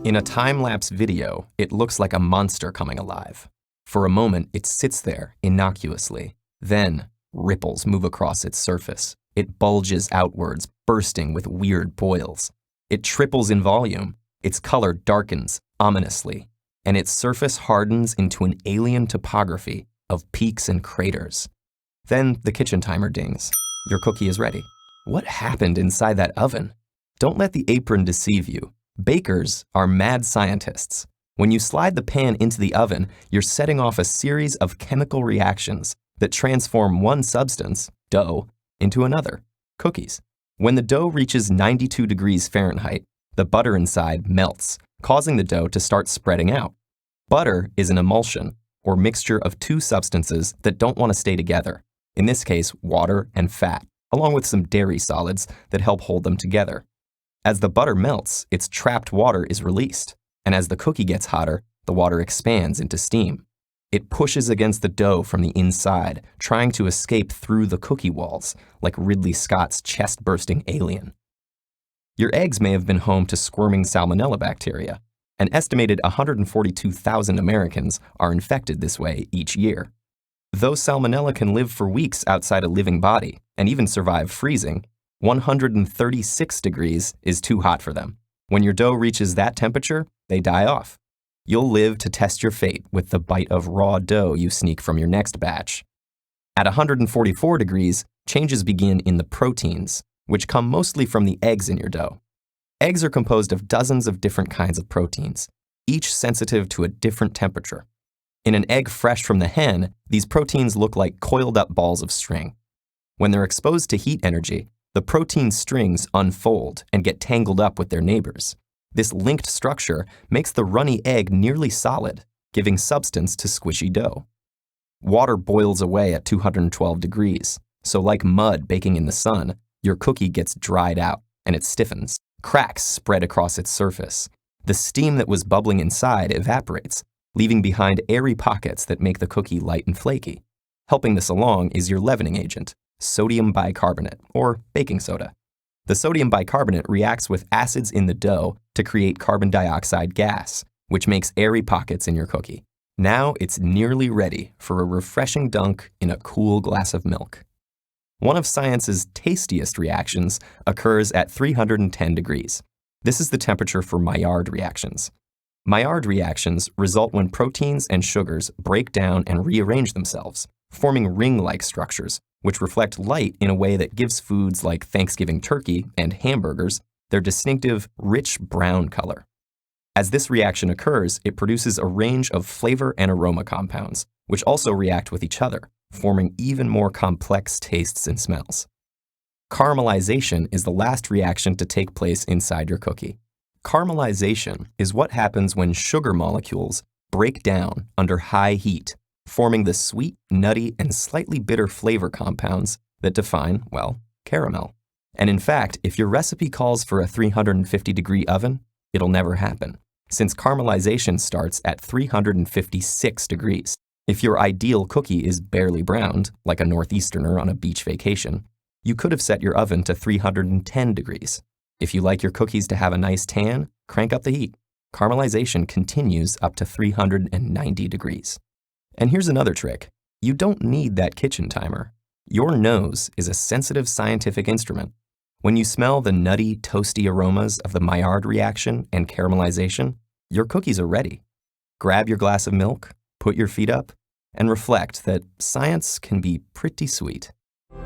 In a time-lapse video, it looks like a monster coming alive. For a moment, it sits there innocuously. Then, ripples move across its surface. It bulges outwards, bursting with weird boils. It triples in volume. Its color darkens ominously, and its surface hardens into an alien topography of peaks and craters. Then the kitchen timer dings. Your cookie is ready. What happened inside that oven? Don't let the apron deceive you. Bakers are mad scientists. When you slide the pan into the oven, you're setting off a series of chemical reactions that transform one substance, dough, into another, cookies. When the dough reaches 92 degrees Fahrenheit, the butter inside melts, causing the dough to start spreading out. Butter is an emulsion, or mixture of two substances that don't want to stay together, in this case, water and fat, along with some dairy solids that help hold them together. As the butter melts, its trapped water is released, and as the cookie gets hotter, the water expands into steam. It pushes against the dough from the inside, trying to escape through the cookie walls, like Ridley Scott's chest-bursting alien. Your eggs may have been home to squirming salmonella bacteria. An estimated 142,000 Americans are infected this way each year. Though salmonella can live for weeks outside a living body, and even survive freezing, 136 degrees is too hot for them. When your dough reaches that temperature, they die off. You'll live to test your fate with the bite of raw dough you sneak from your next batch. At 144 degrees, changes begin in the proteins, which come mostly from the eggs in your dough. Eggs are composed of dozens of different kinds of proteins, each sensitive to a different temperature. In an egg fresh from the hen, these proteins look like coiled up balls of string. When they're exposed to heat energy, the protein strings unfold and get tangled up with their neighbors. This linked structure makes the runny egg nearly solid, giving substance to squishy dough. Water boils away at 212 degrees, so like mud baking in the sun, your cookie gets dried out and it stiffens. Cracks spread across its surface. The steam that was bubbling inside evaporates, leaving behind airy pockets that make the cookie light and flaky. Helping this along is your leavening agent, sodium bicarbonate, or baking soda. The sodium bicarbonate reacts with acids in the dough to create carbon dioxide gas, which makes airy pockets in your cookie. Now it's nearly ready for a refreshing dunk in a cool glass of milk. One of science's tastiest reactions occurs at 310 degrees. This is the temperature for Maillard reactions. Maillard reactions result when proteins and sugars break down and rearrange themselves, forming ring-like structures, which reflect light in a way that gives foods like Thanksgiving turkey and hamburgers their distinctive, rich brown color. As this reaction occurs, it produces a range of flavor and aroma compounds, which also react with each other, forming even more complex tastes and smells. Caramelization is the last reaction to take place inside your cookie. Caramelization is what happens when sugar molecules break down under high heat, forming the sweet, nutty, and slightly bitter flavor compounds that define, well, caramel. And in fact, if your recipe calls for a 350-degree oven, it'll never happen, since caramelization starts at 356 degrees. If your ideal cookie is barely browned, like a Northeasterner on a beach vacation, you could have set your oven to 310 degrees. If you like your cookies to have a nice tan, crank up the heat. Caramelization continues up to 390 degrees. And here's another trick. You don't need that kitchen timer. Your nose is a sensitive scientific instrument. When you smell the nutty, toasty aromas of the Maillard reaction and caramelization, your cookies are ready. Grab your glass of milk, put your feet up, and reflect that science can be pretty sweet.